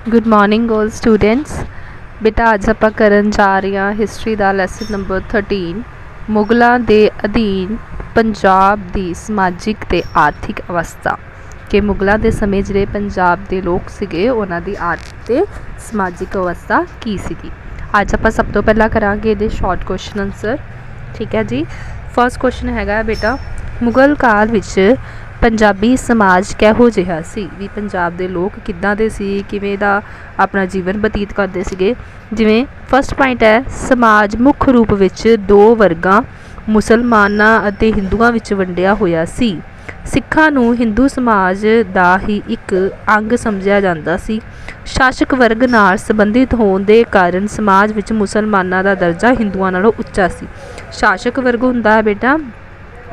Good morning ਆਲ students. ਬੇਟਾ ਅੱਜ ਆਪਾਂ ਕਰਨ ਜਾ ਰਹੇ ਹਾਂ ਹਿਸਟਰੀ ਦਾ ਲੈਸਨ ਨੰਬਰ 13 ਮੁਗਲਾਂ ਦੇ ਅਧੀਨ ਪੰਜਾਬ ਦੀ ਸਮਾਜਿਕ ਤੇ ਆਰਥਿਕ ਅਵਸਥਾ। ਕਿ ਮੁਗਲਾਂ ਦੇ ਸਮੇਂ ਜਿਹੜੇ ਪੰਜਾਬ ਦੇ ਲੋਕ ਸੀਗੇ ਉਹਨਾਂ ਦੀ ਆਰਥਿਕ ਤੇ ਸਮਾਜਿਕ ਅਵਸਥਾ ਕੀ ਸੀਗੀ। ਅੱਜ ਆਪਾਂ ਸਭ ਤੋਂ ਪਹਿਲਾਂ ਕਰਾਂਗੇ ਇਹਦੇ ਸ਼ਾਰਟ ਕੁਐਸਚਨ ਆਨਸਰ। ਠੀਕ ਹੈ ਜੀ। ਫਸਟ ਕੁਐਸਚਨ ਹੈਗਾ ਬੇਟਾ, ਮੁਗਲ ਕਾਲ ਵਿੱਚ ਪੰਜਾਬੀ ਸਮਾਜ ਕਿਹੋ ਜਿਹਾ ਸੀ। ਵੀ ਪੰਜਾਬ ਦੇ ਲੋਕ ਕਿੱਦਾਂ ਦੇ ਸੀ, ਕਿਵੇਂ ਦਾ ਆਪਣਾ ਜੀਵਨ ਬਤੀਤ ਕਰਦੇ ਸੀਗੇ। ਜਿਵੇਂ ਫਸਟ ਪੁਆਇੰਟ ਹੈ, ਸਮਾਜ ਮੁੱਖ ਰੂਪ ਵਿੱਚ ਦੋ ਵਰਗਾਂ ਮੁਸਲਮਾਨਾਂ ਅਤੇ ਹਿੰਦੂਆਂ ਵਿੱਚ ਵੰਡਿਆ ਹੋਇਆ ਸੀ। ਸਿੱਖਾਂ ਨੂੰ ਹਿੰਦੂ ਸਮਾਜ ਦਾ ਹੀ ਇੱਕ ਅੰਗ ਸਮਝਿਆ ਜਾਂਦਾ ਸੀ। ਸ਼ਾਸਕ ਵਰਗ ਨਾਲ ਸੰਬੰਧਿਤ ਹੋਣ ਦੇ ਕਾਰਨ ਸਮਾਜ ਵਿੱਚ ਮੁਸਲਮਾਨਾਂ ਦਾ ਦਰਜਾ ਹਿੰਦੂਆਂ ਨਾਲੋਂ ਉੱਚਾ ਸੀ। ਸ਼ਾਸਕ ਵਰਗ ਹੁੰਦਾ ਹੈ ਬੇਟਾ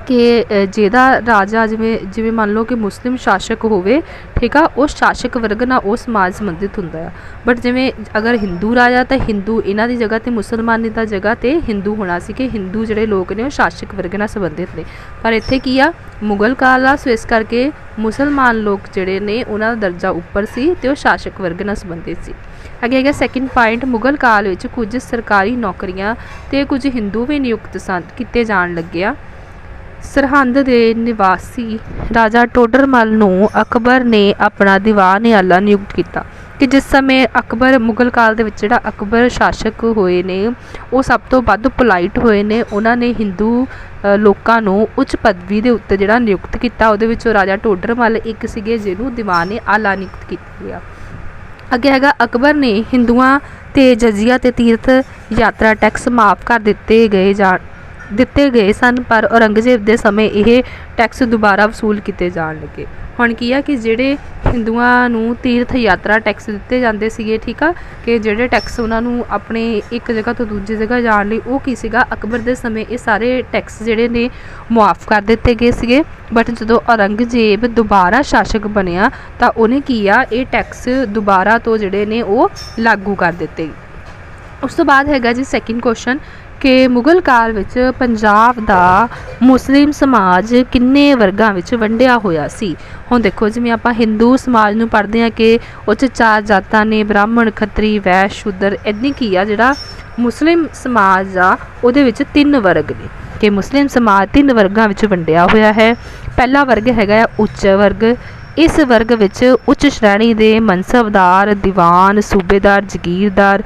ਕਿ ਜਿਹਦਾ ਰਾਜਾ ਜਿਵੇਂ ਮੰਨ ਲਓ ਕਿ ਮੁਸਲਿਮ ਸ਼ਾਸਕ ਹੋਵੇ, ਠੀਕ ਆ, ਉਹ ਸ਼ਾਸਕ ਵਰਗ ਨਾਲ ਉਹ ਸਮਾਜ ਸੰਬੰਧਿਤ ਹੁੰਦਾ ਆ। ਬਟ ਜਿਵੇਂ ਅਗਰ ਹਿੰਦੂ ਰਾਜਾ ਤਾਂ ਹਿੰਦੂ ਇਹਨਾਂ ਦੀ ਜਗ੍ਹਾ 'ਤੇ ਮੁਸਲਮਾਨੀ ਦਾ ਜਗ੍ਹਾ 'ਤੇ ਹਿੰਦੂ ਹੋਣਾ ਸੀ ਕਿ ਹਿੰਦੂ ਜਿਹੜੇ ਲੋਕ ਨੇ ਉਹ ਸ਼ਾਸਕ ਵਰਗ ਨਾਲ ਸੰਬੰਧਿਤ ਨੇ। ਪਰ ਇੱਥੇ ਕੀ ਆ, ਮੁਗਲ ਕਾਲ ਆ, ਸੋ ਇਸ ਕਰਕੇ ਮੁਸਲਮਾਨ ਲੋਕ ਜਿਹੜੇ ਨੇ ਉਹਨਾਂ ਦਾ ਦਰਜਾ ਉੱਪਰ ਸੀ ਅਤੇ ਉਹ ਸ਼ਾਸਕ ਵਰਗ ਨਾਲ ਸੰਬੰਧਿਤ ਸੀ। ਅੱਗੇ ਹੈਗਾ ਸੈਕਿੰਡ ਪੁਆਇੰਟ, ਮੁਗਲ ਕਾਲ ਵਿੱਚ ਕੁਝ ਸਰਕਾਰੀ ਨੌਕਰੀਆਂ ਅਤੇ ਕੁਝ ਹਿੰਦੂ ਵੀ ਨਿਯੁਕਤ ਕੀਤੇ ਜਾਣ ਲੱਗਿਆ। ਸਰਹੰਦ ਦੇ ਨਿਵਾਸੀ ਰਾਜਾ ਟੋਡਰਮਲ ਨੂੰ ਅਕਬਰ ਨੇ ਆਪਣਾ ਦੀਵਾਨ-ਏ-ਆਲਾ ਨਿਯੁਕਤ ਕੀਤਾ। ਕਿ ਜਿਸ ਸਮੇਂ ਅਕਬਰ ਮੁਗਲ ਕਾਲ ਦੇ ਵਿੱਚ ਜਿਹੜਾ ਅਕਬਰ ਸ਼ਾਸਕ ਹੋਏ ਨੇ ਉਹ ਸਭ ਤੋਂ ਵੱਧ ਪੋਲਾਈਟ ਹੋਏ ਨੇ। ਉਹਨਾਂ ਨੇ ਹਿੰਦੂ ਲੋਕਾਂ ਨੂੰ ਉੱਚ ਪਦਵੀ ਦੇ ਉੱਤੇ ਜਿਹੜਾ ਨਿਯੁਕਤ ਕੀਤਾ। ਉਹਦੇ ਵਿੱਚੋਂ ਰਾਜਾ ਟੋਡਰਮਲ ਇੱਕ ਸੀਗੇ ਜਿਹਨੂੰ ਦੀਵਾਨ-ਏ-ਆਲਾ ਨਿਯੁਕਤ ਕੀਤਾ ਗਿਆ। ਅੱਗੇ ਹੈਗਾ, ਅਕਬਰ ਨੇ ਹਿੰਦੂਆਂ 'ਤੇ ਜਜ਼ੀਆ ਅਤੇ ਤੀਰਥ ਯਾਤਰਾ ਟੈਕਸ ਮਾਫ ਕਰ ਦਿੱਤੇ ਗਏ ਸਨ, ਪਰ ਔਰੰਗਜ਼ੇਬ ਦੇ ਸਮੇਂ ਇਹ ਟੈਕਸ ਦੁਬਾਰਾ ਵਸੂਲ ਕੀਤੇ ਜਾਣ ਲੱਗੇ। ਹੁਣ ਕੀ ਆ ਕਿ ਜਿਹੜੇ ਹਿੰਦੂਆਂ ਨੂੰ ਤੀਰਥ ਯਾਤਰਾ ਟੈਕਸ ਦਿੱਤੇ ਜਾਂਦੇ ਸੀਗੇ, ਠੀਕ ਆ, ਕਿ ਜਿਹੜੇ ਟੈਕਸ ਉਹਨਾਂ ਨੂੰ ਆਪਣੇ ਇੱਕ ਜਗ੍ਹਾ ਤੋਂ ਦੂਜੀ ਜਗ੍ਹਾ ਜਾਣ ਲਈ ਉਹ ਕੀ ਸੀਗਾ, ਅਕਬਰ ਦੇ ਸਮੇਂ ਇਹ ਸਾਰੇ ਟੈਕਸ ਜਿਹੜੇ ਨੇ ਮੁਆਫ ਕਰ ਦਿੱਤੇ ਗਏ ਸੀਗੇ। ਬਟ ਜਦੋਂ ਔਰੰਗਜ਼ੇਬ ਦੁਬਾਰਾ ਸ਼ਾਸਕ ਬਣਿਆ ਤਾਂ ਉਹਨੇ ਕੀ ਆ, ਇਹ ਟੈਕਸ ਦੁਬਾਰਾ ਤੋਂ ਜਿਹੜੇ ਨੇ ਉਹ ਲਾਗੂ ਕਰ ਦਿੱਤੇ। ਉਸ ਤੋਂ ਬਾਅਦ ਹੈਗਾ ਜੀ ਸੈਕਿੰਡ ਕੁਐਸਚਨ ਕਿ ਮੁਗਲ ਕਾਲ ਵਿੱਚ ਪੰਜਾਬ ਦਾ ਮੁਸਲਿਮ ਸਮਾਜ ਕਿੰਨੇ ਵਰਗਾਂ ਵਿੱਚ ਵੰਡਿਆ ਹੋਇਆ ਸੀ। ਹੁਣ ਦੇਖੋ, ਜਿਵੇਂ ਆਪਾਂ ਹਿੰਦੂ ਸਮਾਜ ਨੂੰ ਪੜ੍ਹਦੇ ਹਾਂ ਕਿ ਉਹ 'ਚ 4 ਜਾਤਾਂ ਨੇ, ਬ੍ਰਾਹਮਣ, ਖੱਤਰੀ, ਵੈਸ਼, ਸ਼ੂਦਰ। ਇੱਦਾਂ ਕੀ ਆ ਜਿਹੜਾ ਮੁਸਲਿਮ ਸਮਾਜ ਆ ਉਹਦੇ ਵਿੱਚ 3 ਵਰਗ ਨੇ। ਕਿ ਮੁਸਲਿਮ ਸਮਾਜ 3 ਵਰਗਾਂ ਵਿੱਚ ਵੰਡਿਆ ਹੋਇਆ ਹੈ। ਪਹਿਲਾ ਵਰਗ ਹੈਗਾ ਆ ਉੱਚ ਵਰਗ। ਇਸ ਵਰਗ ਵਿੱਚ ਉੱਚ ਸ਼੍ਰੇਣੀ ਦੇ ਮਨਸਬਦਾਰ, ਦੀਵਾਨ, ਸੂਬੇਦਾਰ, ਜਗੀਰਦਾਰ,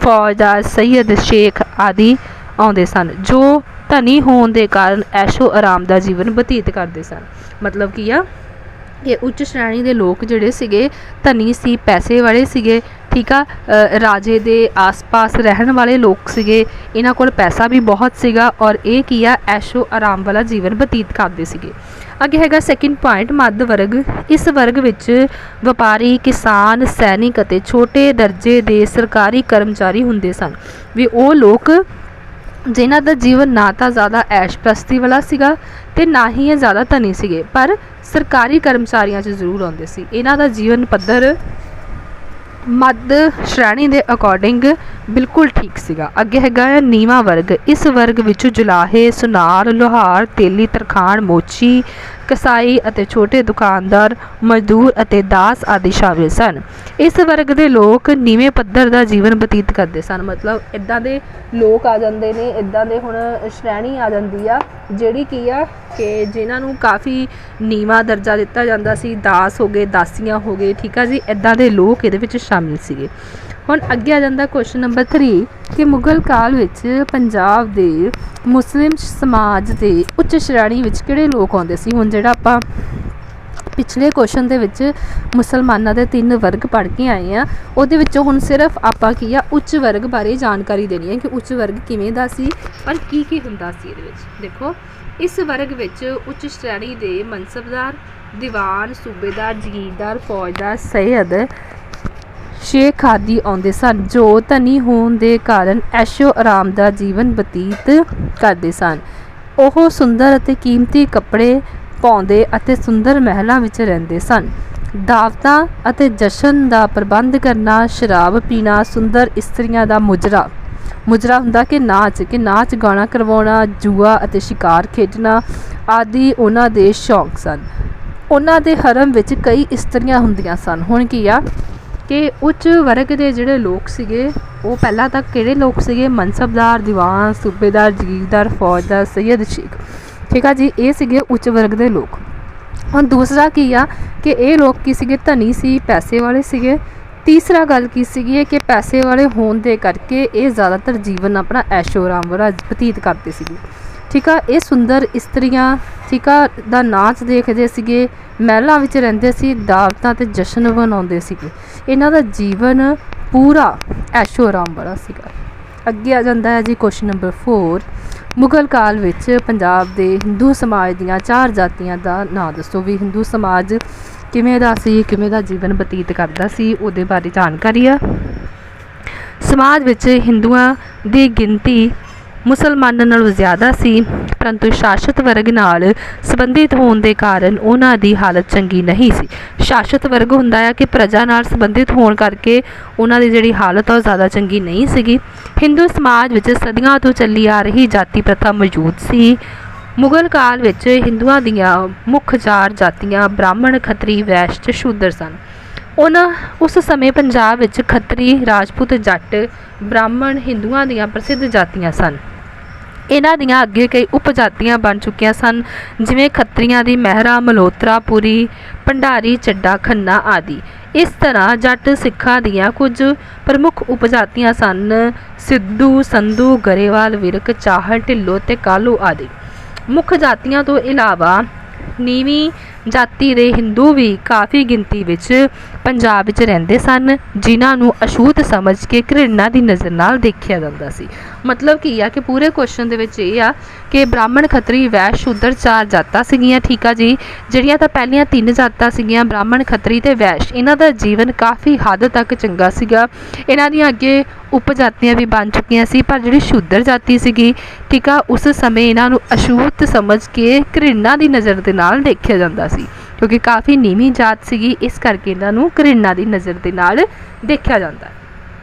ਫੌਜਦਾਰ, ਸੈਯਦ, ਸ਼ੇਖ ਆਦਿ ਆਉਂਦੇ ਸਨ, ਜੋ ਧਨੀ ਹੋਣ ਦੇ ਕਾਰਨ ਐਸ਼ੋ ਆਰਾਮ ਦਾ ਜੀਵਨ ਬਤੀਤ ਕਰਦੇ ਸਨ। ਮਤਲਬ ਕੀ ਆ ਕਿ ਉੱਚ ਸ਼੍ਰੇਣੀ ਦੇ ਲੋਕ ਜਿਹੜੇ ਸੀਗੇ ਧਨੀ ਸੀ, ਪੈਸੇ ਵਾਲੇ ਸੀਗੇ, ਠੀਕ ਆ, ਰਾਜੇ ਦੇ ਆਸ-ਪਾਸ ਰਹਿਣ ਵਾਲੇ ਲੋਕ ਸੀਗੇ, ਇਹਨਾਂ ਕੋਲ ਪੈਸਾ ਵੀ ਬਹੁਤ ਸੀਗਾ ਔਰ ਇਹ ਕੀ ਆ, ਐਸ਼ੋ ਆਰਾਮ ਵਾਲਾ ਜੀਵਨ ਬਤੀਤ ਕਰਦੇ ਸੀਗੇ। ਅੱਗੇ ਹੈਗਾ ਸੈਕਿੰਡ ਪੁਆਇੰਟ, ਮੱਧ ਵਰਗ। ਇਸ ਵਰਗ ਵਿੱਚ ਵਪਾਰੀ, ਕਿਸਾਨ, ਸੈਨਿਕ ਅਤੇ ਛੋਟੇ ਦਰਜੇ ਦੇ ਸਰਕਾਰੀ ਕਰਮਚਾਰੀ ਹੁੰਦੇ ਸਨ। ਵੀ ਉਹ ਲੋਕ ਜਿਨ੍ਹਾਂ ਦਾ ਜੀਵਨ ਨਾ ਤਾਂ ਜ਼ਿਆਦਾ ਐਸ਼ ਪ੍ਰਸਤੀ ਵਾਲਾ ਸੀਗਾ ਅਤੇ ਨਾ ਹੀ ਇਹ ਜ਼ਿਆਦਾ ਧਨੀ ਸੀਗੇ, ਪਰ ਸਰਕਾਰੀ ਕਰਮਚਾਰੀਆਂ 'ਚ ਜ਼ਰੂਰ ਆਉਂਦੇ ਸੀ। ਇਹਨਾਂ ਦਾ ਜੀਵਨ ਪੱਧਰ ਮੱਧ ਸ਼੍ਰੇਣੀ ਦੇ ਅਕੋਰਡਿੰਗ ਬਿਲਕੁਲ ਠੀਕ ਸੀਗਾ। ਅੱਗੇ ਹੈਗਾ ਹੈ ਨੀਵਾਂ ਵਰਗ। ਇਸ ਵਰਗ ਵਿੱਚ ਜੁਲਾਹੇ, ਸੁਨਾਰ, ਲੁਹਾਰ, ਤੇਲੀ, ਤਰਖਾਣ, ਮੋਚੀ, ਕਸਾਈ ਅਤੇ ਛੋਟੇ ਦੁਕਾਨਦਾਰ, ਮਜ਼ਦੂਰ ਅਤੇ ਦਾਸ ਆਦਿ ਸ਼ਾਮਿਲ ਸਨ। ਇਸ ਵਰਗ ਦੇ ਲੋਕ ਨੀਵੇਂ ਪੱਧਰ ਦਾ ਜੀਵਨ ਬਤੀਤ ਕਰਦੇ ਸਨ। ਮਤਲਬ ਇੱਦਾਂ ਦੇ ਲੋਕ ਆ ਜਾਂਦੇ ਨੇ, ਇੱਦਾਂ ਦੇ ਹੁਣ ਸ਼੍ਰੇਣੀ ਆ ਜਾਂਦੀ ਆ ਜਿਹੜੀ ਕੀ ਆ ਕਿ ਜਿਨ੍ਹਾਂ ਨੂੰ ਕਾਫੀ ਨੀਵਾਂ ਦਰਜਾ ਦਿੱਤਾ ਜਾਂਦਾ ਸੀ। ਦਾਸ ਹੋ ਗਏ, ਦਾਸੀਆਂ ਹੋ ਗਏ, ਠੀਕ ਆ ਜੀ, ਇੱਦਾਂ ਦੇ ਲੋਕ ਇਹਦੇ ਵਿੱਚ ਸ਼ਾਮਿਲ ਸੀਗੇ। ਹੁਣ ਅੱਗੇ ਆ ਜਾਂਦਾ ਕੁਐਸਚਨ ਨੰਬਰ 3 ਕਿ ਮੁਗਲ ਕਾਲ ਵਿੱਚ ਪੰਜਾਬ ਦੇ ਮੁਸਲਿਮ ਸਮਾਜ ਦੇ ਉੱਚ ਸ਼੍ਰੇਣੀ ਵਿੱਚ ਕਿਹੜੇ ਲੋਕ ਆਉਂਦੇ ਸੀ। ਹੁਣ ਜਿਹੜਾ ਆਪਾਂ ਪਿਛਲੇ ਕੁਐਸਚਨ ਦੇ ਵਿੱਚ ਮੁਸਲਮਾਨਾਂ ਦੇ 3 ਵਰਗ ਪੜ੍ਹ ਕੇ ਆਏ ਆ, ਉਹਦੇ ਵਿੱਚੋਂ ਹੁਣ ਸਿਰਫ ਆਪਾਂ ਕੀ ਆ, ਉੱਚ ਵਰਗ ਬਾਰੇ ਜਾਣਕਾਰੀ ਦੇਣੀ ਹੈ ਕਿ ਉੱਚ ਵਰਗ ਕਿਵੇਂ ਦਾ ਸੀ ਪਰ ਕੀ ਕੀ ਹੁੰਦਾ ਸੀ ਇਹਦੇ ਵਿੱਚ। ਦੇਖੋ, ਇਸ ਵਰਗ ਵਿੱਚ ਉੱਚ ਸ਼੍ਰੇਣੀ ਦੇ ਮਨਸਬਦਾਰ, ਦੀਵਾਨ, ਸੂਬੇਦਾਰ, ਜਗੀਰਦਾਰ, ਫੌਜਦਾਰ, ਸੈਯਦ, ਸ਼ੇਖ ਆਦਿ ਆਉਂਦੇ ਸਨ, ਜੋ ਧਨੀ ਹੋਣ ਦੇ ਕਾਰਨ ਐਸ਼ੋ ਆਰਾਮ ਦਾ ਜੀਵਨ ਬਤੀਤ ਕਰਦੇ ਸਨ। ਉਹ ਸੁੰਦਰ ਅਤੇ ਕੀਮਤੀ ਕੱਪੜੇ ਪਾਉਂਦੇ ਅਤੇ ਸੁੰਦਰ ਮਹਿਲਾਂ ਵਿੱਚ ਰਹਿੰਦੇ ਸਨ। ਦਾਵਤਾਂ ਅਤੇ ਜਸ਼ਨ ਦਾ ਪ੍ਰਬੰਧ ਕਰਨਾ, ਸ਼ਰਾਬ ਪੀਣਾ, ਸੁੰਦਰ ਇਸਤਰੀਆਂ ਦਾ ਮੁਜਰਾ ਹੁੰਦਾ ਕਿ ਨਾਚ ਗਾਣਾ ਕਰਵਾਉਣਾ, ਜੂਆ ਅਤੇ ਸ਼ਿਕਾਰ ਖੇਡਣਾ ਆਦਿ ਉਹਨਾਂ ਦੇ ਸ਼ੌਂਕ ਸਨ। ਉਹਨਾਂ ਦੇ ਹਰਮ ਵਿੱਚ ਕਈ ਇਸਤਰੀਆਂ ਹੁੰਦੀਆਂ ਸਨ। ਹੁਣ ਕੀ ਆ ਕਿ ਉੱਚ ਵਰਗ ਦੇ ਜਿਹੜੇ ਲੋਕ ਸੀਗੇ ਉਹ ਪਹਿਲਾਂ ਤਾਂ ਕਿਹੜੇ ਲੋਕ ਸੀਗੇ, ਮਨਸਬਦਾਰ, ਦੀਵਾਨ, ਸੂਬੇਦਾਰ, ਜਗੀਰਦਾਰ, ਫੌਜਦਾਰ, ਸੈਯਦ, ਸ਼ੇਖ, ਠੀਕ ਆ ਜੀ, ਇਹ ਸੀਗੇ ਉੱਚ ਵਰਗ ਦੇ ਲੋਕ। ਹੁਣ ਦੂਸਰਾ ਕੀ ਆ ਕਿ ਇਹ ਲੋਕ ਕੀ ਸੀਗੇ, ਧਨੀ ਸੀ, ਪੈਸੇ ਵਾਲੇ ਸੀਗੇ। ਤੀਸਰਾ ਗੱਲ ਕੀ ਸੀਗੀ ਕਿ ਪੈਸੇ ਵਾਲੇ ਹੋਣ ਦੇ ਕਰਕੇ ਇਹ ਜ਼ਿਆਦਾਤਰ ਜੀਵਨ ਆਪਣਾ ਐਸ਼ੋ ਆਰਾਮ ਵਾਲਾ ਬਤੀਤ ਕਰਦੇ ਸੀਗੇ, ਠੀਕ ਆ। ਇਹ ਸੁੰਦਰ ਇਸਤਰੀਆਂ, ਠੀਕ ਆ, ਦਾ ਨਾਚ ਦੇਖਦੇ ਸੀਗੇ, ਮਹਿਲਾਂ ਵਿੱਚ ਰਹਿੰਦੇ ਸੀ, ਦਾਵਤਾਂ ਤੇ ਜਸ਼ਨ ਮਨਾਉਂਦੇ ਸੀਗੇ। ਇਹਨਾਂ ਦਾ ਜੀਵਨ ਪੂਰਾ ਐਸ਼ੋ ਆਰਾਮ ਵਾਲਾ ਸੀਗਾ। ਅੱਗੇ ਆ ਜਾਂਦਾ ਹੈ ਜੀ ਕੁਐਸਚਨ ਨੰਬਰ 4, ਮੁਗਲ ਕਾਲ ਵਿੱਚ ਪੰਜਾਬ ਦੇ ਹਿੰਦੂ ਸਮਾਜ ਦੀਆਂ 4 ਜਾਤੀਆਂ ਦਾ ਨਾਂ ਦੱਸੋ। ਵੀ ਹਿੰਦੂ ਸਮਾਜ ਕਿਵੇਂ ਦਾ ਸੀ, ਕਿਵੇਂ ਦਾ ਜੀਵਨ ਬਤੀਤ ਕਰਦਾ ਸੀ, ਉਹਦੇ ਬਾਰੇ ਜਾਣਕਾਰੀ ਆ। ਸਮਾਜ ਵਿੱਚ ਹਿੰਦੂਆਂ ਦੀ ਗਿਣਤੀ ਮੁਸਲਮਾਨਾਂ ਨਾਲੋਂ ਜ਼ਿਆਦਾ ਸੀ, ਪਰੰਤੂ ਸ਼ਾਸਤ ਵਰਗ ਨਾਲ ਸੰਬੰਧਿਤ ਹੋਣ ਦੇ ਕਾਰਨ ਉਹਨਾਂ ਦੀ ਹਾਲਤ ਚੰਗੀ ਨਹੀਂ ਸੀ। ਸ਼ਾਸਤ ਵਰਗ ਹੁੰਦਾ ਆ ਕਿ ਪ੍ਰਜਾ ਨਾਲ ਸੰਬੰਧਿਤ ਹੋਣ ਕਰਕੇ ਉਹਨਾਂ ਦੀ ਜਿਹੜੀ ਹਾਲਤ ਆ ਉਹ ਜ਼ਿਆਦਾ ਚੰਗੀ ਨਹੀਂ ਸੀਗੀ। ਹਿੰਦੂ ਸਮਾਜ ਵਿੱਚ ਸਦੀਆਂ ਤੋਂ ਚੱਲੀ ਆ ਰਹੀ ਜਾਤੀ ਪ੍ਰਥਾ ਮੌਜੂਦ ਸੀ। ਮੁਗਲ ਕਾਲ ਵਿੱਚ ਹਿੰਦੂਆਂ ਦੀਆਂ ਮੁੱਖ 4 ਜਾਤੀਆਂ ਬ੍ਰਾਹਮਣ, ਖੱਤਰੀ, ਵੈਸ਼ ਤੇ ਸ਼ੂਦਰ ਸਨ। ਉਸ ਸਮੇਂ ਪੰਜਾਬ ਵਿੱਚ ਖੱਤਰੀ, ਰਾਜਪੂਤ, ਜੱਟ, ਬ੍ਰਾਹਮਣ ਹਿੰਦੂਆਂ ਦੀਆਂ ਪ੍ਰਸਿੱਧ ਜਾਤੀਆਂ ਸਨ। ਇਹਨਾਂ ਦੀਆਂ ਅੱਗੇ ਕਈ ਉਪਜਾਤੀਆਂ ਬਣ ਚੁੱਕੀਆਂ ਸਨ, ਜਿਵੇਂ ਖੱਤਰੀਆਂ ਦੀ ਮਹਿਰਾ, ਮਲਹੋਤਰਾ, ਪੁਰੀ, ਭੰਡਾਰੀ, ਚੱਡਾ, ਖੰਨਾ ਆਦਿ। ਇਸ ਤਰ੍ਹਾਂ ਜੱਟ ਸਿੱਖਾਂ ਦੀਆਂ ਕੁਝ ਪ੍ਰਮੁੱਖ ਉਪਜਾਤੀਆਂ ਸਨ, ਸਿੱਧੂ, ਸੰਧੂ, ਗਰੇਵਾਲ, ਵਿਰਕ, ਚਾਹਲ, ਢਿੱਲੋਂ ਤੇ ਕਾਲੂ ਆਦਿ। ਮੁੱਖ ਜਾਤੀਆਂ ਤੋਂ ਇਲਾਵਾ ਨੀਵੀਂ ਜਾਤੀ ਦੇ ਹਿੰਦੂ ਵੀ ਕਾਫੀ ਗਿਣਤੀ ਵਿੱਚ ਪੰਜਾਬ ਵਿੱਚ ਰਹਿੰਦੇ ਸਨ, ਜਿਨ੍ਹਾਂ ਨੂੰ ਅਛੂਤ ਸਮਝ ਕੇ ਘ੍ਰਿਣਾ ਦੀ ਨਜ਼ਰ ਨਾਲ ਦੇਖਿਆ ਜਾਂਦਾ ਸੀ। ਮਤਲਬ ਕੀ ਆ ਕਿ ਪੂਰੇ ਕੁਐਸਚਨ ਦੇ ਵਿੱਚ ਇਹ ਆ ਕਿ ਬ੍ਰਾਹਮਣ, ਖੱਤਰੀ, ਵੈਸ਼, ਸ਼ੂਦਰ 4 ਜਾਤਾਂ ਸੀਗੀਆਂ, ਠੀਕ ਆ ਜੀ। ਜਿਹੜੀਆਂ ਤਾਂ ਪਹਿਲੀਆਂ 3 ਜਾਤਾਂ ਸੀਗੀਆਂ ਬ੍ਰਾਹਮਣ, ਖੱਤਰੀ ਤੇ ਵੈਸ਼, ਇਹਨਾਂ ਦਾ ਜੀਵਨ ਕਾਫੀ ਹੱਦ ਤੱਕ ਚੰਗਾ ਸੀਗਾ। ਇਹਨਾਂ ਦੀਆਂ ਅੱਗੇ ਉਪਜਾਤੀਆਂ ਵੀ ਬਣ ਚੁੱਕੀਆਂ ਸੀ, ਪਰ ਜਿਹੜੀ ਸ਼ੂਦਰ ਜਾਤੀ ਸੀਗੀ, ਠੀਕ ਆ, ਉਸ ਸਮੇਂ ਇਹਨਾਂ ਨੂੰ ਅਛੂਤ ਸਮਝ ਕੇ ਘ੍ਰਿਣਾ ਦੀ ਨਜ਼ਰ ਦੇ ਨਾਲ ਦੇਖਿਆ ਜਾਂਦਾ ਸੀ, ਕਿਉਂਕਿ ਕਾਫੀ ਨੀਵੀਂ ਜਾਤ ਸੀਗੀ, ਇਸ ਕਰਕੇ ਇਹਨਾਂ ਨੂੰ ਘ੍ਰਿਣਾ ਦੀ ਨਜ਼ਰ ਦੇ ਨਾਲ ਦੇਖਿਆ ਜਾਂਦਾ।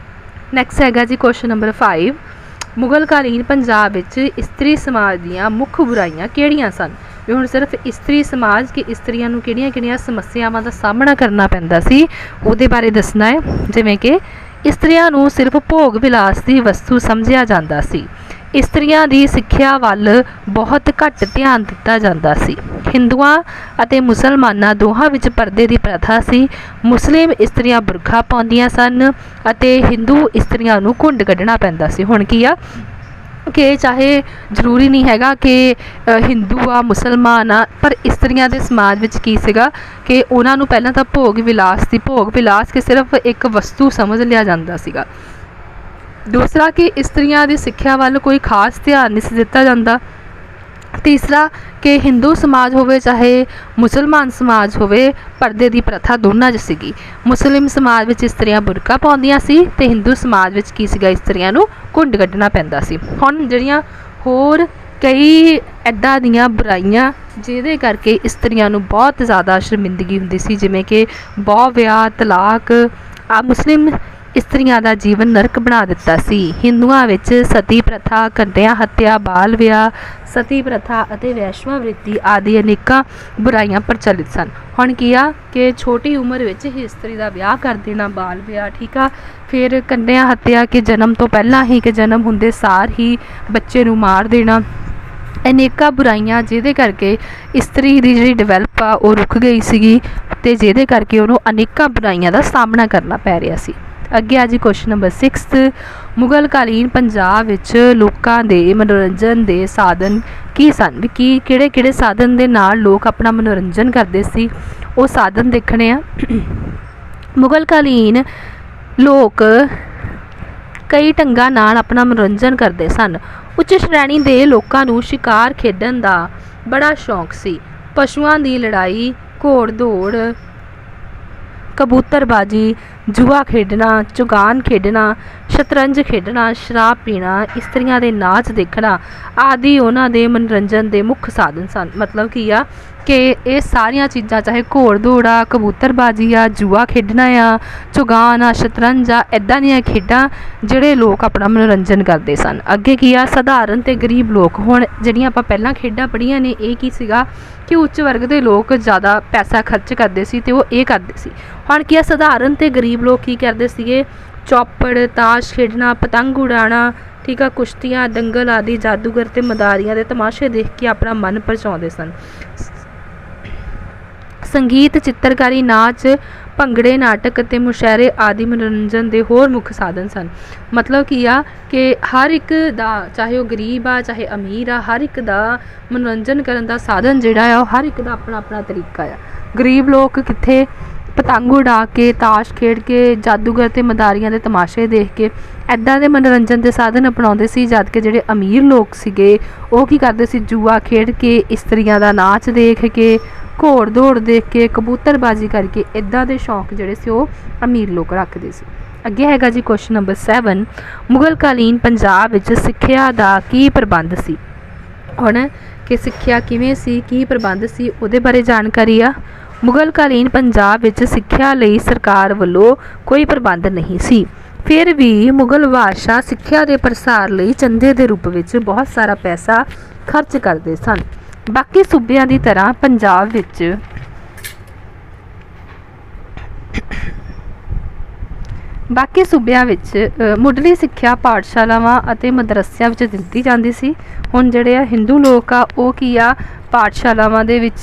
ਨੈਕਸਟ ਹੈਗਾ ਜੀ ਕੁਐਸਚਨ ਨੰਬਰ 5, ਮੁਗਲ ਕਾਲੀਨ ਪੰਜਾਬ ਵਿੱਚ ਇਸਤਰੀ ਸਮਾਜ ਦੀਆਂ ਮੁੱਖ ਬੁਰਾਈਆਂ ਕਿਹੜੀਆਂ ਸਨ। ਵੀ ਹੁਣ ਸਿਰਫ ਇਸਤਰੀ ਸਮਾਜ ਕਿ ਇਸਤਰੀਆਂ ਨੂੰ ਕਿਹੜੀਆਂ-ਕਿਹੜੀਆਂ ਸਮੱਸਿਆਵਾਂ ਦਾ ਸਾਹਮਣਾ ਕਰਨਾ ਪੈਂਦਾ ਸੀ, ਉਹਦੇ ਬਾਰੇ ਦੱਸਣਾ ਹੈ। ਜਿਵੇਂ ਕਿ ਇਸਤਰੀਆਂ ਨੂੰ ਸਿਰਫ ਭੋਗ ਵਿਲਾਸ ਦੀ ਵਸਤੂ ਸਮਝਿਆ ਜਾਂਦਾ ਸੀ। ਇਸਤਰੀਆਂ ਦੀ ਸਿੱਖਿਆ ਵੱਲ ਬਹੁਤ ਘੱਟ ਧਿਆਨ ਦਿੱਤਾ ਜਾਂਦਾ ਸੀ। ਹਿੰਦੂਆਂ ਅਤੇ ਮੁਸਲਮਾਨਾਂ ਦੋਹਾਂ ਵਿੱਚ ਪਰਦੇ ਦੀ ਪ੍ਰਥਾ ਸੀ। ਮੁਸਲਿਮ ਇਸਤਰੀਆਂ ਬੁਰਖਾ ਪਾਉਂਦੀਆਂ ਸਨ ਅਤੇ ਹਿੰਦੂ ਇਸਤਰੀਆਂ ਨੂੰ ਘੁੰਡ ਕੱਢਣਾ ਪੈਂਦਾ ਸੀ। ਹੁਣ ਕੀ ਆ ਕਿ ਚਾਹੇ ਜ਼ਰੂਰੀ ਨਹੀਂ ਹੈਗਾ ਕਿ ਹਿੰਦੂ ਆ, ਮੁਸਲਮਾਨ ਆ, ਪਰ ਇਸਤਰੀਆਂ ਦੇ ਸਮਾਜ ਵਿੱਚ ਕੀ ਸੀਗਾ ਕਿ ਉਹਨਾਂ ਨੂੰ ਪਹਿਲਾਂ ਤਾਂ ਭੋਗ ਵਿਲਾਸ ਕਿ ਸਿਰਫ ਇੱਕ ਵਸਤੂ ਸਮਝ ਲਿਆ ਜਾਂਦਾ ਸੀਗਾ। ਦੂਸਰਾ ਕਿ ਇਸਤਰੀਆਂ ਦੀ ਸਿੱਖਿਆ ਵੱਲ ਕੋਈ ਖਾਸ ਧਿਆਨ ਨਹੀਂ ਸੀ ਦਿੱਤਾ ਜਾਂਦਾ। ਤੀਸਰਾ ਕਿ ਹਿੰਦੂ ਸਮਾਜ ਹੋਵੇ ਚਾਹੇ ਮੁਸਲਮਾਨ ਸਮਾਜ ਹੋਵੇ, ਪਰਦੇ ਦੀ ਪ੍ਰਥਾ ਦੋਨਾਂ 'ਚ ਸੀਗੀ। ਮੁਸਲਿਮ ਸਮਾਜ ਵਿੱਚ ਇਸਤਰੀਆਂ ਬੁਰਕਾ ਪਾਉਂਦੀਆਂ ਸੀ ਤੇ ਹਿੰਦੂ ਸਮਾਜ ਵਿੱਚ ਕੀ ਸੀਗਾ, ਇਸਤਰੀਆਂ ਨੂੰ ਘੁੰਡ ਕੱਢਣਾ ਪੈਂਦਾ ਸੀ। ਹੁਣ ਜਿਹੜੀਆਂ ਹੋਰ ਕਈ ਇੱਦਾਂ ਦੀਆਂ ਬੁਰਾਈਆਂ ਜਿਹਦੇ ਕਰਕੇ ਇਸਤਰੀਆਂ ਨੂੰ ਬਹੁਤ ਜ਼ਿਆਦਾ ਸ਼ਰਮਿੰਦਗੀ ਹੁੰਦੀ ਸੀ, ਜਿਵੇਂ ਕਿ ਬਹੁ ਵਿਆਹ, ਤਲਾਕ, ਮੁਸਲਿਮ ਇਸਤਰੀਆਂ ਦਾ ਜੀਵਨ ਨਰਕ ਬਣਾ ਦਿੱਤਾ ਸੀ। ਹਿੰਦੂਆਂ ਵਿੱਚ ਸਤੀ ਪ੍ਰਥਾ, ਕੰਨਿਆ ਹੱਤਿਆ, ਬਾਲ ਵਿਆਹ, ਸਤੀ ਪ੍ਰਥਾ ਅਤੇ ਵੈਸ਼ਵਾਵਿਰਤੀ ਆਦਿ ਅਨੇਕਾਂ ਬੁਰਾਈਆਂ ਪ੍ਰਚਲਿਤ ਸਨ। ਹੁਣ ਕੀ ਆ ਕਿ ਛੋਟੀ ਉਮਰ ਵਿੱਚ ਹੀ ਇਸਤਰੀ ਦਾ ਵਿਆਹ ਕਰ ਦੇਣਾ, ਬਾਲ ਵਿਆਹ, ਠੀਕ ਆ। ਫਿਰ ਕੰਨਿਆ ਹੱਤਿਆ ਕਿ ਜਨਮ ਤੋਂ ਪਹਿਲਾਂ ਹੀ ਕਿ ਜਨਮ ਹੁੰਦੇ ਸਾਰ ਹੀ ਬੱਚੇ ਨੂੰ ਮਾਰ ਦੇਣਾ। ਅਨੇਕਾਂ ਬੁਰਾਈਆਂ ਜਿਹਦੇ ਕਰਕੇ ਇਸਤਰੀ ਦੀ ਜਿਹੜੀ ਡਿਵੈਲਪ ਆ ਉਹ ਰੁਕ ਗਈ ਸੀਗੀ ਅਤੇ ਜਿਹਦੇ ਕਰਕੇ ਉਹਨੂੰ ਅਨੇਕਾਂ ਬੁਰਾਈਆਂ ਦਾ ਸਾਹਮਣਾ ਕਰਨਾ ਪੈ ਰਿਹਾ ਸੀ। ਅੱਗੇ ਆ ਜੀ ਕੁਐਸਚਨ ਨੰਬਰ 6, ਮੁਗਲ ਕਾਲੀਨ ਪੰਜਾਬ ਵਿੱਚ ਲੋਕਾਂ ਦੇ ਮਨੋਰੰਜਨ ਦੇ ਸਾਧਨ ਕੀ ਸਨ। ਵੀ ਕਿਹੜੇ ਸਾਧਨ ਦੇ ਨਾਲ ਲੋਕ ਆਪਣਾ ਮਨੋਰੰਜਨ ਕਰਦੇ ਸੀ, ਉਹ ਸਾਧਨ ਦੇਖਣੇ ਆ। ਮੁਗਲ ਕਾਲੀਨ ਲੋਕ ਕਈ ਢੰਗਾਂ ਨਾਲ ਆਪਣਾ ਮਨੋਰੰਜਨ ਕਰਦੇ ਸਨ। ਉੱਚ ਸ਼੍ਰੇਣੀ ਦੇ ਲੋਕਾਂ ਨੂੰ ਸ਼ਿਕਾਰ ਖੇਡਣ ਦਾ ਬੜਾ ਸ਼ੌਂਕ ਸੀ। ਪਸ਼ੂਆਂ ਦੀ ਲੜਾਈ, ਘੋੜ ਦੌੜ, ਕਬੂਤਰਬਾਜੀ, ਜੂਆ ਖੇਡਣਾ, ਚੁਗਾਨ ਖੇਡਣਾ, ਸ਼ਤਰੰਜ ਖੇਡਣਾ, ਸ਼ਰਾਬ ਪੀਣਾ, ਇਸਤਰੀਆਂ ਦੇ ਨਾਚ ਦੇਖਣਾ ਆਦਿ ਉਹਨਾਂ ਦੇ ਮਨੋਰੰਜਨ ਦੇ ਮੁੱਖ ਸਾਧਨ ਸਨ। ਮਤਲਬ ਕੀ ਆ कि ये सारिया चीज़ां चाहे घोड़ दौड़ आ, कबूतरबाजी आ, जुआ खेडना आ, चुगान आ, शतरंज आ, इदां दीयां खेडां जिहड़े लोग अपना मनोरंजन करते सन। अगे की आ सधारण ते गरीब लोग। हुण जिहड़ियां आपां पहलां खेडां पढ़ियां ने ये की सीगा कि उच्च वर्ग के लोग ज़्यादा पैसा खर्च करते सी ते वो ये करते सी। हुण की आ सधारण ते गरीब लोग की करते सीगे, चौपड़, ताश खेडना, पतंग उड़ाना, ठीक है, कुश्तियाँ, दंगल आदि जादूगर ते मदारियां दे तमाशे देख के अपना मन परचाउंदे सन। संगीत, चित्रकारी, नाच, भंगड़े, नाटक ते मुशायरे आदि मनोरंजन के होर मुख साधन सन। मतलब की आ कि हर एक दा, चाहे वह गरीब आ चाहे अमीर आ, हर एक दा मनोरंजन करन दा साधन जिहड़ा आ हर एक दा अपना अपना तरीका आ। गरीब लोग कित्थे पतंग उड़ा के, ताश खेड के, जादूगर ते मदारियां दे तमाशे देख के ऐदां दे मनोरंजन के साधन अपनाउंदे सी, जद कि जिहड़े अमीर लोग सीगे वो की करदे सी, जुआ खेड के, इस्त्रियां दा नाच देख के, घोड़ दौड़ देख के, कबूतरबाजी करके इदां दे शौक जिहड़े सी वो अमीर लोग रखदे सी। अगे हैगा जी क्वेश्चन नंबर 7, मुगलकालीन पंजाब विच सिक्ख्या दा की प्रबंध सी। हुण कि सिक्ख्या किवें सी, की प्रबंध सी, उहदे बारे जानकारी आ। मुगलकालीन पंजाब विच सिक्ख्या लई सरकार वल्लों कोई प्रबंध नहीं सी, फिर भी मुगल बादशाह सिक्ख्या के प्रसार लई चंदे के रूप में बहुत सारा पैसा खर्च करते सन। बाकी सूबियां की तरह पंजाब विच बाकी सूबियां विच मुढ़ली सिक्ख्या पाठशालावां अते मदरसियां विच दित्ती जांदी सी। हुण जिहड़े आ हिंदू लोग आ वो की आ पाठशालावां दे विच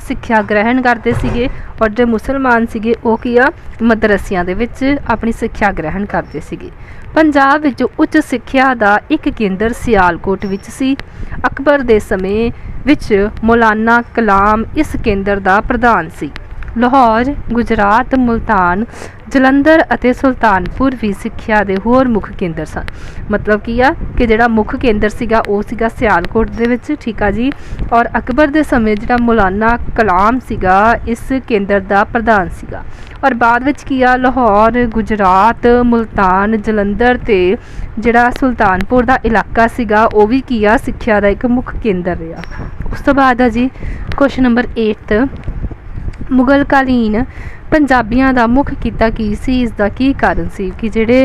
सिक्ख्या ग्रहण करते सीगे, और जो मुसलमान सीगे वो की आ मदरसियां दे विच अपनी सिक्ख्या ग्रहण करते सीगे। पंजाब विच उच्च सिक्ख्या दा एक केंद्र सियालकोट विच सी। अकबर दे समय विच मौलाना कलाम इस केंद्र दा प्रधान सी। लाहौर, गुजरात, मुल्तान, जलंधर अते सुल्तानपुर भी सिक्ख्या दे होर मुख केंद्र सन। मतलब की आ कि जिहड़ा मुख केंद्र सीगा वो सीगा सियालकोट दे विच, ठीक आ जी। और अकबर दे समय जिहड़ा मौलाना कलाम सीगा इस केंद्र दा प्रधान सीगा। और बाद विच की आ लाहौर, गुजरात, मुल्तान, जलंधर ते जिहड़ा सुल्तानपुर दा इलाका सीगा वो भी की आ सिक्ख्या दा एक मुख केंद्र रहा। उस तो बाद आ जी क्वेश्चन नंबर 8, मुगलकालीन पंजाबियों का मुख किता की सी, इसका की कारण सी कि जिहड़े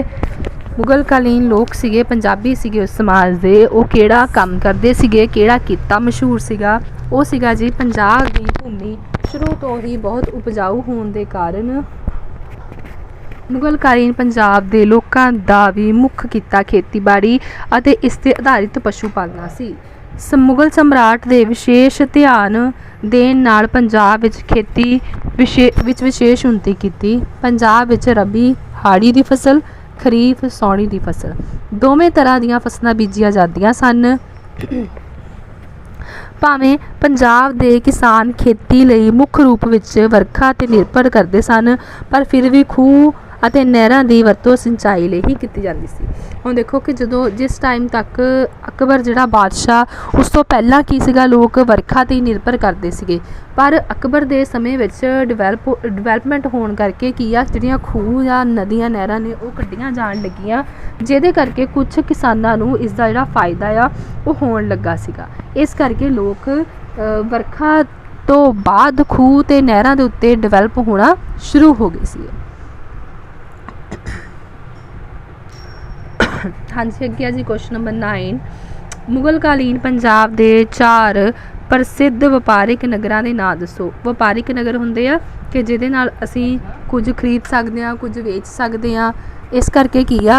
मुगलकालीन लोग सीगे, पंजाबी सीगे उस समाज दे, वो किहड़ा काम करते सीगे, किहड़ा किता मशहूर सीगा, वो सीगा जी पंजाब की भूमि शुरू तो ही बहुत उपजाऊ होने के कारण मुगलकालीन पंजाब के लोगों का भी मुख किता खेतीबाड़ी अते इस ते आधारित पशु पालना सी। मुगल सम्राट दे विशेष ध्यान देण नाल पंजाब विच खेती विशेष उन्नति कीती। पंजाब विच रबी हाड़ी दी फसल, खरीफ सौणी दी फसल दोवें तरह दीयां फसलां बीजियां जांदियां सन। भावें पंजाब दे किसान खेती लई मुख रूप विच वरखा ते निर्भर करदे सन, पर फिर भी खूह ਅਤੇ ਨਹਿਰਾਂ ਦੀ ਵਰਤੋਂ ਸਿੰਚਾਈ ਲਈ ਹੀ ਕੀਤੀ ਜਾਂਦੀ ਸੀ। ਹੁਣ ਦੇਖੋ ਕਿ ਜਦੋਂ ਜਿਸ ਟਾਈਮ ਤੱਕ ਅਕਬਰ ਜਿਹੜਾ ਬਾਦਸ਼ਾਹ ਉਸ ਤੋਂ ਪਹਿਲਾਂ ਕੀ ਸੀਗਾ, ਲੋਕ ਵਰਖਾ 'ਤੇ ਹੀ ਨਿਰਭਰ ਕਰਦੇ ਸੀਗੇ, ਪਰ ਅਕਬਰ ਦੇ ਸਮੇਂ ਵਿੱਚ ਡਿਵੈਲਪਮੈਂਟ ਹੋਣ ਕਰਕੇ ਕੀ ਆ ਜਿਹੜੀਆਂ ਖੂਹ ਜਾਂ ਨਦੀਆਂ ਨਹਿਰਾਂ ਨੇ ਉਹ ਕੱਢੀਆਂ ਜਾਣ ਲੱਗੀਆਂ, ਜਿਹਦੇ ਕਰਕੇ ਕੁਝ ਕਿਸਾਨਾਂ ਨੂੰ ਇਸ ਦਾ ਜਿਹੜਾ ਫਾਇਦਾ ਆ ਉਹ ਹੋਣ ਲੱਗਾ ਸੀਗਾ। ਇਸ ਕਰਕੇ ਲੋਕ ਵਰਖਾ ਤੋਂ ਬਾਅਦ ਖੂਹ ਅਤੇ ਨਹਿਰਾਂ ਦੇ ਉੱਤੇ ਡਿਵੈਲਪ ਹੋਣਾ ਸ਼ੁਰੂ ਹੋ ਗਏ ਸੀ। हाँ जी, अगे जी क्वेश्चन नंबर 9, मुगलकालीन पंजाब के 4 प्रसिद्ध वपारिक नगरां दे नाम दसो। वपारिक नगर हुंदे आ कि जिहदे नाल असीं कुछ खरीद सकते हैं, कुछ वेच सकते हैं, इस करके की आ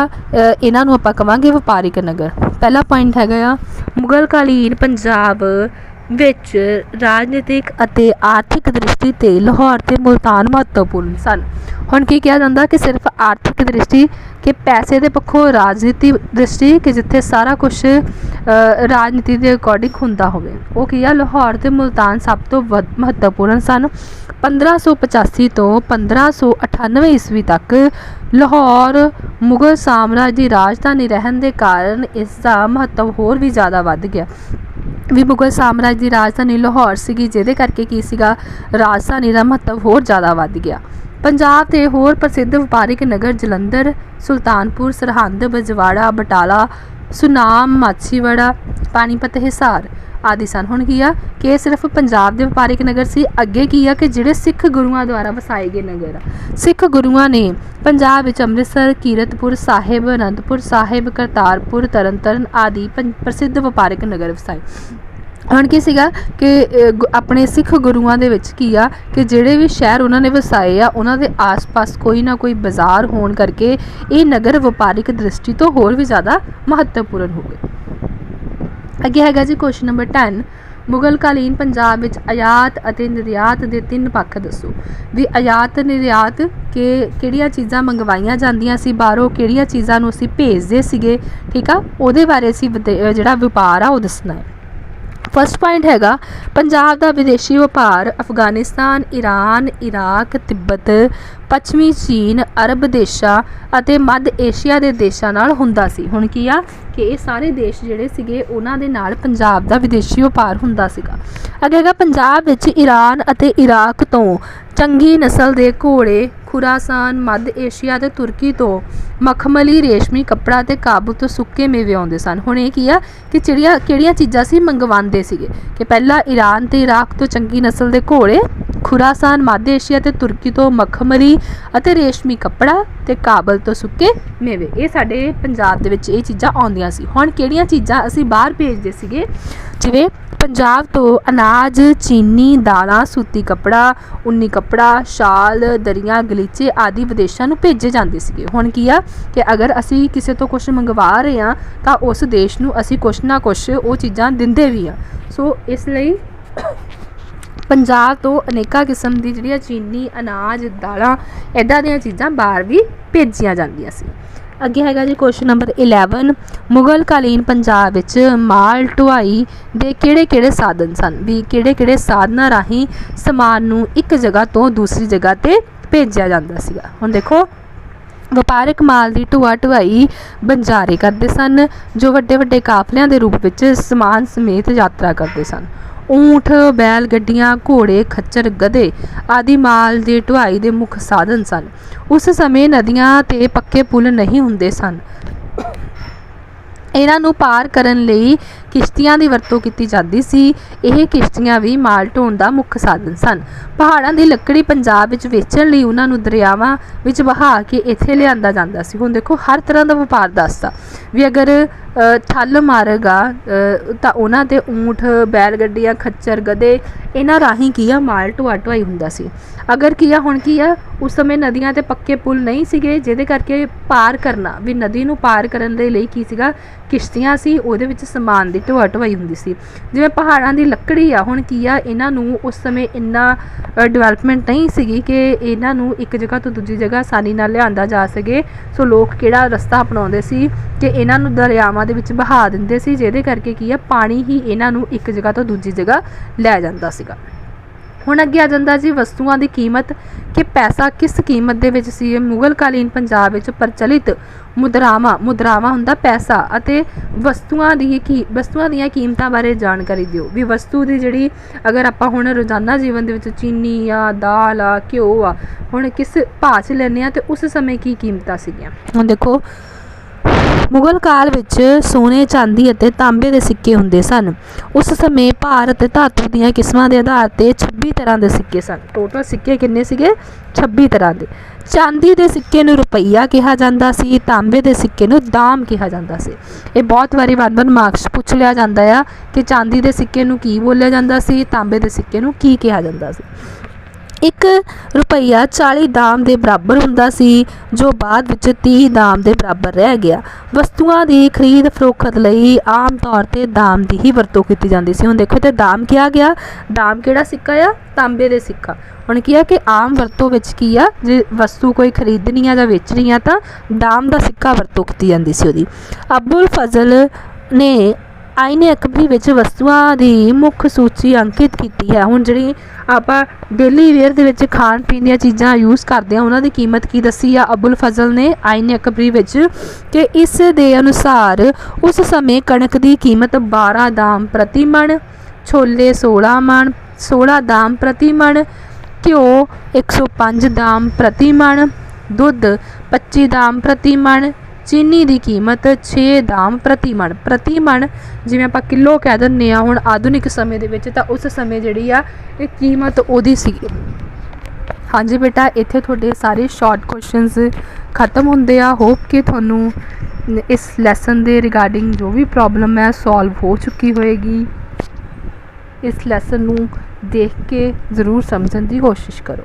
इन्हां नूं आपां कहांगे वपारिक नगर। पहला पॉइंट हैगा मुगलकालीन पंजाब विच राजनीतिक अते आर्थिक दृष्टि ते लाहौर ते मुल्तान महत्वपूर्ण सन। हुण की कहा जाता कि सिर्फ आर्थिक दृष्टि कि पैसे के पक्षों, राजनीति दृष्टि कि जिथे सारा कुछ राजनीति के अकॉर्डिंग हुंदा होवे, वो की आ लाहौर ते मुल्तान सब तो महत्वपूर्ण सन। 1585 तो 1598 ईस्वी तक लाहौर मुगल साम्राज्य की राजधानी रहने के कारण इसका महत्व होर भी ज़्यादा वध गया। भी मुगल साम्राज्य की राजधानी लाहौर सीगी, जिहदे करके की सीगा राजधानी का महत्व होर ज़्यादा वध गया। पंजाब के होर प्रसिद्ध वपारिक नगर जलंधर, सुल्तानपुर, सरहंद, बजवाड़ा, बटाला, सुनाम, माछीवाड़ा, पानीपत, हिसार आदि सन। हुण की आ कि सिर्फ पंजाब दे वपारिक नगर सी, अगे की आ कि जिहड़े सिख गुरुआं द्वारा वसाए गए नगर आ। सिख गुरुआं ने पंजाब विच अमृतसर, कीरतपुर साहिब, आनंदपुर साहिब, करतारपुर, तरनताਰਨ आदि प्रसिद्ध वपारिक नगर वसाए। ਹੁਣ ਕੀ ਸੀਗਾ ਕਿ ਆਪਣੇ ਸਿੱਖ ਗੁਰੂਆਂ ਦੇ ਵਿੱਚ ਕੀ ਆ ਕਿ ਜਿਹੜੇ ਵੀ ਸ਼ਹਿਰ ਉਹਨਾਂ ਨੇ ਵਸਾਏ ਆ ਉਹਨਾਂ ਦੇ ਆਸ-ਪਾਸ ਕੋਈ ਨਾ ਕੋਈ ਬਾਜ਼ਾਰ ਹੋਣ ਕਰਕੇ ਇਹ ਨਗਰ ਵਪਾਰਿਕ ਦ੍ਰਿਸ਼ਟੀ ਤੋਂ ਹੋਰ ਵੀ ਜ਼ਿਆਦਾ ਮਹੱਤਵਪੂਰਨ ਹੋ ਗਏ। ਅੱਗੇ ਹੈਗਾ ਜੀ ਕੁਐਸਚਨ ਨੰਬਰ 10, ਮੁਗਲ ਕਾਲੀਨ ਪੰਜਾਬ ਵਿੱਚ ਆਯਾਤ ਅਤੇ ਨਿਰਯਾਤ ਦੇ 3 ਪੱਖ ਦੱਸੋ। ਵੀ ਆਯਾਤ ਨਿਰਯਾਤ ਕਿ ਕਿਹੜੀਆਂ ਚੀਜ਼ਾਂ ਮੰਗਵਾਈਆਂ ਜਾਂਦੀਆਂ ਸੀ ਬਾਹਰੋਂ, ਕਿਹੜੀਆਂ ਚੀਜ਼ਾਂ ਨੂੰ ਅਸੀਂ ਭੇਜਦੇ ਸੀਗੇ, ਠੀਕ ਆ, ਉਹਦੇ ਬਾਰੇ ਅਸੀਂ ਜਿਹੜਾ ਵਪਾਰ ਆ ਉਹ ਦੱਸਣਾ ਹੈ। फस्ट पॉइंट हैगा पंजाब का विदेशी व्यापार अफगानिस्तान, ईरान, इराक, तिब्बत, पश्चिमी चीन, अरब देशों ਅਤੇ मध्य एशिया के देशों नाल हुंदा सी। हुण की आ कि ये सारे देश जिहड़े सीगे उन्हां दे नाल पंजाब का विदेशी व्यापार हुंदा सीगा। अगे हैगा पंजाब विच ईरान ਅਤੇ इराक तो चंगी नस्ल के घोड़े, खुरासान, मध्य एशिया ते तुर्की तो मखमली रेशमी कपड़ा ते काबुल तो सुक्के मेवे आउंदे सन। हुण ये की आ कि किहड़ियां चीज़ां सी मंगवांदे सीगे कि पहला ईरान ते इराक तो चंगी नस्ल के घोड़े, खुरासान, मध्य एशिया ते तुर्की तो मखमली ਅਤੇ रेशमी कपड़ा ते काबल तो सुक्के मेवे। ये साडे पंजाब दे विच ये चीज़ां आउंदियां सी। हुण किहड़ियां चीज़ां असीं बाहर भेजदे सीगे, जिवें पंजाब तो अनाज, चीनी, दालां, सूती कपड़ा, उन्नी कपड़ा, शाल, दरियां, गलीचे आदि विदेशों में भेजे जाते सीगे। हुण की आ कि अगर असी किसी तो कुछ मंगवा रहे हाँ तो उस देश नूं असी कुछ ना कुछ वो चीज़ां दिंदे भी हाँ। सो इसलिए पंजाब तो अनेका किस्म की जिहड़ियां चीनी, अनाज, दालां इदां दीयां चीज़ां बाहर भी भेजियां जांदियां सी। अगे हैगा जी क्वेश्चन नंबर 11, मुगल कालीन पंजाब विच माल ढुआई दे किहड़े-किहड़े साधन सन। भी किहड़े-किहड़े साधनां राहीं समान नूं एक जगह तो दूसरी जगह ते भेजिया जांदा सीगा। हुण देखो ਵਪਾਰਕ माल की ढुआ ढुआई बंजारे करते सन जो ਵੱਡੇ ਵੱਡੇ ਕਾਫਲਿਆਂ ਦੇ ਰੂਪ ਵਿੱਚ समान समेत यात्रा करते सन। ऊँट, बैल गड्डियां, घोड़े, खच्चर, गधे आदि माल की ढुआई के मुख्य साधन सन। उस समय नदियां ते पक्के पुल नहीं हुंदे सन। इन्हां नूं पार करन लई किश्तियां की वरतों की जाती सी। यह किश्तियां भी माल ढोण का मुख्य साधन सन। पहाड़ां की लकड़ी पंजाब विच वेचण लई उन्हां नूं दरियावां विच बहा के इत्थे लिआंदा जांदा सी। हुण देखो हर तरह का व्यापार दसदा भी अगर ठल मारेगा तो उन्हां ते ऊँट, बैल गड्डियां, खच्चर, गधे इन्हां राहीं की आ माल ढुआ ढुआई हुंदा सी। अगर की आ हुण की आ उस समय नदियां ते पक्के पुल नहीं सीगे जिहदे करके पार करना भी नदी नूं पार करन दे लई की सीगा किश्तियां सी, उहदे विच समान दी ढुआ ढुआई हुंदी सी। जिवें पहाड़ां दी लकड़ी आ हुण की आ इन्हां नूं उस समय इन्ना डिवेलपमेंट नहीं सीगी कि इन्हां नूं एक जगह तो दूजी जगह आसानी नाल लिआंदा जा सके। सो लोग किहड़ा रस्ता अपनाउंदे सी कि इन्हां नूं दरियावां दे विच बहा दिंदे सी जिहदे करके की आ पानी ही इन्हां नूं एक जगह तो दूजी जगह लै जांदा सीगा। हुण अगे आ जांदा जी वस्तुआं दी कीमत कि पैसा किस कीमत दे विच सी। मुगल कालीन पंजाब विच प्रचलित मुद्रावां हुंदा पैसा अते वस्तुआं दीयां कीमतां बारे जानकारी दिओ। भी वस्तु दी जिहड़ी अगर आपां हुण रोज़ाना जीवन दे विच चीनी आ, दाल आ, घिओ आ हुण किस भाਅ च लैंदे आ ते उस समय की कीमतां सीगीआं। हुण देखो मुगल काल विच सोने, चांदी अते तांबे के सिक्के हुंदे सन। उस समय भार अते धातु दीयां किस्मां दे आधार ते 26 तरह के सिक्के सन। टोटल सिक्के किन्ने सीगे? 26 तरह के। चांदी के सिक्के नूं रुपईया कहा जांदा सी, तांबे के सिक्के नूं दाम कहा जांदा सी। ये बहुत बारी 1 मार्क्स पुछ लिया जांदा है कि चांदी के सिक्के नूं की बोलिया जांदा सी, तांबे के सिक्के नूं की कहा जांदा सी। 1 रुपया 40 दाम के बराबर हुंदा सी जो बाद विच 30 दाम के बराबर रह गया। वस्तुआं की खरीद फरोख्त लई आम तौर पर दाम की ही वरतों की जाती सी। हुण देखो तो दाम क्या गया, दाम किहड़ा सिक्का आ? तांबे के सिक्का। हुण की आ कि आम वरतों विच की आ जे वस्तु कोई खरीदनी आ जां वेचनी आ तां दाम का सिक्का वरतों की जाती सी उहदी। अबुल फजल ने आईने अकबरी विच वस्तुआं की मुख्य सूची अंकित की है। हुण जिहड़ी आपां डेली वेयर दे विच खाण पीण दीयां चीज़ां यूज़ करदे हां उन्हां दी कीमत की दसी आ अबुल फजल ने आईने अकबरी विच कि इस दे अनुसार उस समय कणक की कीमत 12 दाम प्रति मण, छोले 16 दाम प्रति मण, घिओ 105 दाम प्रति मण, दुध 25 दाम प्रति मण, चीनी की कीमत 6 दाम प्रति मण। प्रति मण जिवें आपां किलो कह दिंदे आ हुण आधुनिक समय दे विच, तां उस समय जिहड़ी आ इह कीमत उहदी सीगी। हाँ जी बेटा, इत्थे तुहाडे सारे शॉर्ट क्वेश्चनस खत्म होंदे आ। होप कि तुहानूं इस लैसन दे रिगार्डिंग जो भी प्रॉब्लम है सॉल्व हो चुकी होएगी। इस लैसन नूं देख के ज़रूर समझण दी कोशिश करो।